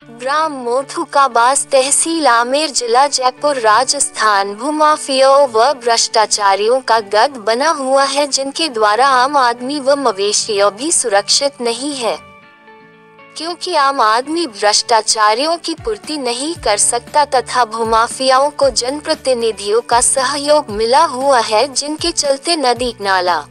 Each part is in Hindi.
ग्राम मोथुकाबास, तहसील आमेर, जिला जयपुर, राजस्थान। भूमाफियाओं व भ्रष्टाचारियों का गढ़ बना हुआ है, जिनके द्वारा आम आदमी व मवेशियों भी सुरक्षित नहीं है, क्योंकि आम आदमी भ्रष्टाचारियों की पूर्ति नहीं कर सकता तथा भूमाफियाओं को जनप्रतिनिधियों का सहयोग मिला हुआ है, जिनके चलते नदी, नाला,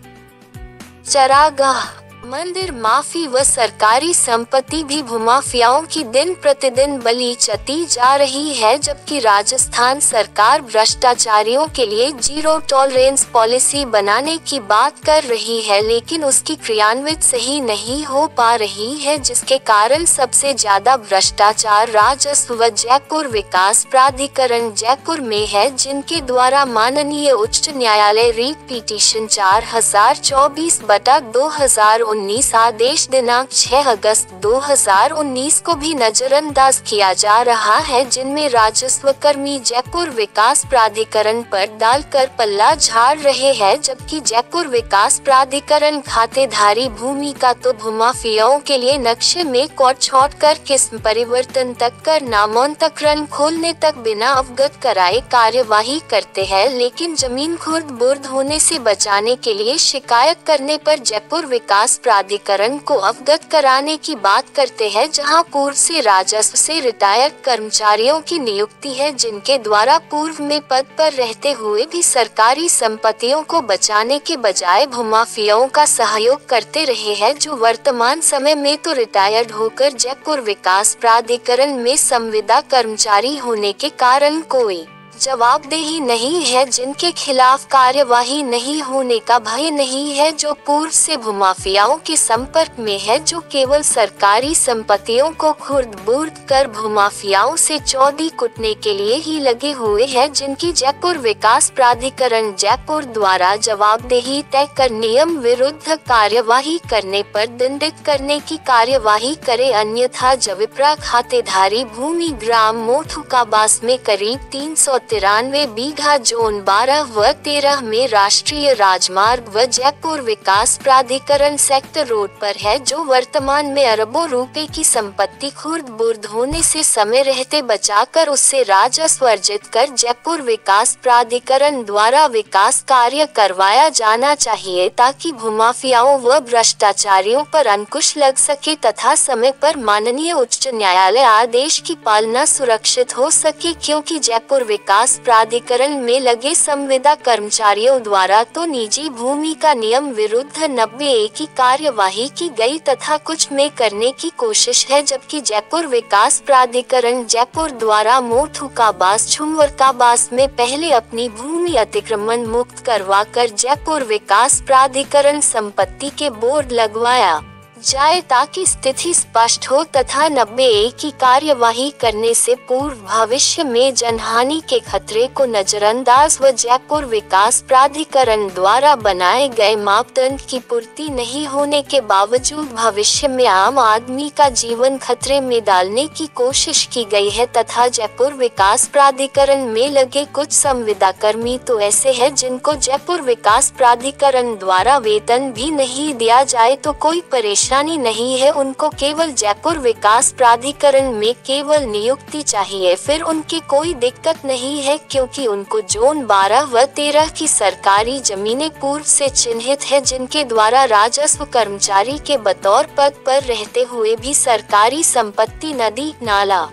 चरागाह, मंदिर, माफी व सरकारी संपत्ति भी भूमाफियाओं की दिन प्रतिदिन बलि चढ़ती जा रही है। जबकि राजस्थान सरकार भ्रष्टाचारियों के लिए जीरो टॉलरेंस पॉलिसी बनाने की बात कर रही है, लेकिन उसकी क्रियान्वित सही नहीं हो पा रही है, जिसके कारण सबसे ज्यादा भ्रष्टाचार राजस्व व जयपुर विकास प्राधिकरण जयपुर में है, जिनके द्वारा माननीय उच्च न्यायालय रीट पिटीशन 4024/2019 आदेश दिनांक 6 अगस्त 2019 को भी नजरअंदाज किया जा रहा है, जिनमें राजस्व कर्मी जयपुर विकास प्राधिकरण पर डालकर पल्ला झाड़ रहे हैं, जबकि जयपुर विकास प्राधिकरण खातेधारी भूमि का तो भूमाफियाओं के लिए नक्शे में कोड छोड़कर किस्म परिवर्तन तक कर नामांतरण खोलने तक बिना अवगत कराए कार्यवाही करते हैं, लेकिन जमीन खुर्द बुर्द होने से बचाने के लिए शिकायत करने पर जयपुर विकास प्राधिकरण को अवगत कराने की बात करते हैं, जहां पूर्व से राजस्व से रिटायर्ड कर्मचारियों की नियुक्ति है, जिनके द्वारा पूर्व में पद पर रहते हुए भी सरकारी संपत्तियों को बचाने के बजाय भूमाफियाओं का सहयोग करते रहे हैं, जो वर्तमान समय में तो रिटायर्ड होकर जयपुर विकास प्राधिकरण में संविदा कर्मचारी होने के कारण कोई जवाबदेही नहीं है, जिनके खिलाफ कार्यवाही नहीं होने का भय नहीं है, जो पूर्व से भूमाफियाओं के संपर्क में है, जो केवल सरकारी संपत्तियों को खुर्द बुर्द कर भूमाफियाओं से चौधी कुटने के लिए ही लगे हुए हैं, जिनकी जयपुर विकास प्राधिकरण जयपुर द्वारा जवाबदेही तय कर नियम विरुद्ध कार्यवाही करने पर दंडित करने की कार्यवाही करे, अन्यथा जविप्रा खातेधारी भूमि ग्राम मोथुकाबास में करीब 393 बीघा जोन 12 व 13 में राष्ट्रीय राजमार्ग व जयपुर विकास प्राधिकरण सेक्टर रोड पर है, जो वर्तमान में अरबों रुपए की संपत्ति खुर्द बुर्द होने से समय रहते बचाकर उससे राजस्व अर्जित कर जयपुर विकास प्राधिकरण द्वारा विकास कार्य करवाया जाना चाहिए, ताकि भूमाफियाओं व भ्रष्टाचारियों पर अंकुश लग सके तथा समय पर माननीय उच्च न्यायालय आदेश की पालना सुरक्षित हो सके, क्योंकि जयपुर विकास प्राधिकरण में लगे संविदा कर्मचारियों द्वारा तो निजी भूमि का नियम विरुद्ध 90A की कार्यवाही की गई तथा कुछ में करने की कोशिश है, जबकि जयपुर विकास प्राधिकरण जयपुर द्वारा मोथुकाबास झुमवरकाबास में पहले अपनी भूमि अतिक्रमण मुक्त करवाकर जयपुर विकास प्राधिकरण संपत्ति के बोर्ड लगवाया जाए, ताकि स्थिति स्पष्ट हो तथा 90A की कार्यवाही करने से पूर्व भविष्य में जनहानि के खतरे को नजरअंदाज व जयपुर विकास प्राधिकरण द्वारा बनाए गए मापदंड की पूर्ति नहीं होने के बावजूद भविष्य में आम आदमी का जीवन खतरे में डालने की कोशिश की गई है, तथा जयपुर विकास प्राधिकरण में लगे कुछ संविदा कर्मी तो ऐसे हैं जिनको जयपुर विकास प्राधिकरण द्वारा वेतन भी नहीं दिया जाए तो कोई परेशानी नहीं है, उनको केवल जयपुर विकास प्राधिकरण में केवल नियुक्ति चाहिए, फिर उनकी कोई दिक्कत नहीं है, क्योंकि उनको जोन 12 व 13 की सरकारी जमीनें पूर्व से चिन्हित है, जिनके द्वारा राजस्व कर्मचारी के बतौर पद पर रहते हुए भी सरकारी संपत्ति नदी, नाला,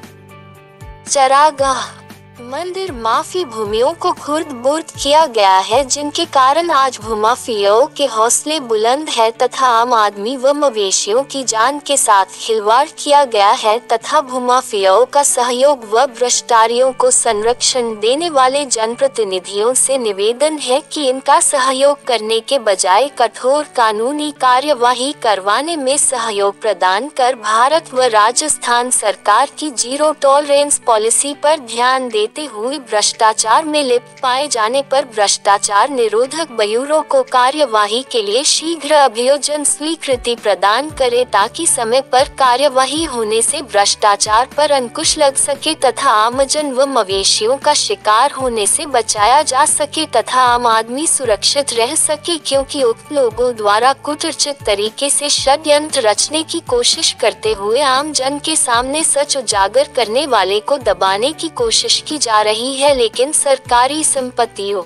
चरागाह, मंदिर, माफी भूमियों को खुर्द बुर्द किया गया है, जिनके कारण आज भूमाफियाओं के हौसले बुलंद है तथा आम आदमी व मवेशियों की जान के साथ खिलवाड़ किया गया है, तथा भूमाफियाओं का सहयोग व भ्रष्टाचारियों को संरक्षण देने वाले जनप्रतिनिधियों से निवेदन है कि इनका सहयोग करने के बजाय कठोर कानूनी कार्यवाही करवाने में सहयोग प्रदान कर भारत व राजस्थान सरकार की जीरो टॉलरेंस पॉलिसी पर ध्यान दे लेते हुए भ्रष्टाचार में लिप्त पाए जाने पर भ्रष्टाचार निरोधक ब्यूरो को कार्यवाही के लिए शीघ्र अभियोजन स्वीकृति प्रदान करे ताकि समय पर कार्यवाही होने से भ्रष्टाचार पर अंकुश लग सके तथा आमजन व मवेशियों का शिकार होने से बचाया जा सके तथा आम आदमी सुरक्षित रह सके, क्योंकि उक्त लोगों द्वारा कुटर्चित तरीके से षड्यंत्र रचने की कोशिश करते हुए आम जन के सामने सच उजागर करने वाले को दबाने की कोशिश की जा रही है। लेकिन सरकारी संपत्तियों,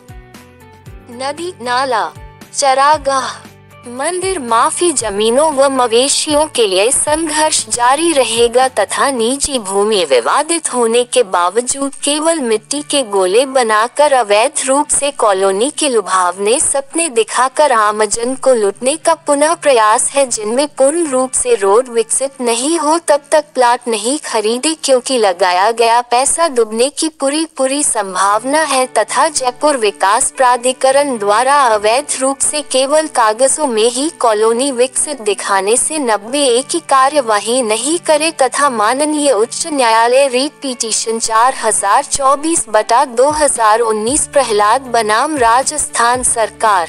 नदी नाला, चरागाह, मंदिर माफी जमीनों व मवेशियों के लिए संघर्ष जारी रहेगा तथा निजी भूमि विवादित होने के बावजूद केवल मिट्टी के गोले बनाकर अवैध रूप से कॉलोनी के लुभावने सपने दिखाकर आमजन को लूटने का पुनः प्रयास है, जिनमें पूर्ण रूप से रोड विकसित नहीं हो तब तक प्लाट नहीं खरीदे, क्योंकि लगाया गया पैसा डूबने की पूरी संभावना है तथा जयपुर विकास प्राधिकरण द्वारा अवैध रूप से केवल कागजों में ही कॉलोनी विकसित दिखाने से 91 की कार्यवाही नहीं करे तथा माननीय उच्च न्यायालय रीट पिटीशन 4024/2019 प्रहलाद बनाम राजस्थान सरकार,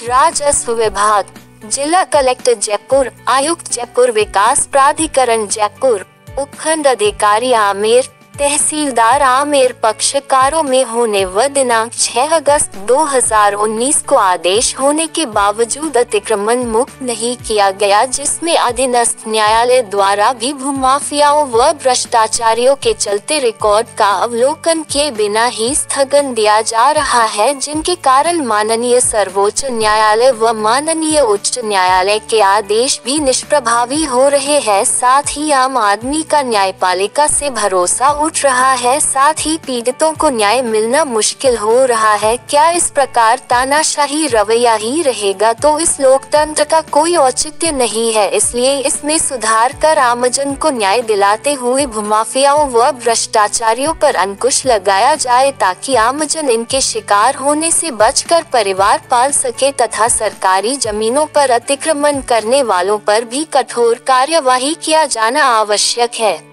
राजस्व विभाग, जिला कलेक्टर जयपुर, आयुक्त जयपुर विकास प्राधिकरण जयपुर, उपखंड अधिकारी आमेर, तहसीलदार आमेर पक्षकारों में होने व दिनांक 6 अगस्त 2019 को आदेश होने के बावजूद अतिक्रमण मुक्त नहीं किया गया, जिसमें अधीनस्थ न्यायालय द्वारा भी भूमाफियाओं व भ्रष्टाचारियों के चलते रिकॉर्ड का अवलोकन किए बिना ही स्थगन दिया जा रहा है, जिनके कारण माननीय सर्वोच्च न्यायालय व माननीय उच्च न्यायालय के आदेश भी निष्प्रभावी हो रहे हैं। साथ ही आम आदमी का न्यायपालिका से भरोसा उठ रहा है, साथ ही पीड़ितों को न्याय मिलना मुश्किल हो रहा है। क्या इस प्रकार तानाशाही रवैया ही रहेगा तो इस लोकतंत्र का कोई औचित्य नहीं है। इसलिए इसमें सुधार कर आमजन को न्याय दिलाते हुए भूमाफियाओं व भ्रष्टाचारियों पर अंकुश लगाया जाए ताकि आमजन इनके शिकार होने से बचकर परिवार पाल सके तथा सरकारी जमीनों पर अतिक्रमण करने वालों पर भी कठोर कार्यवाही किया जाना आवश्यक है।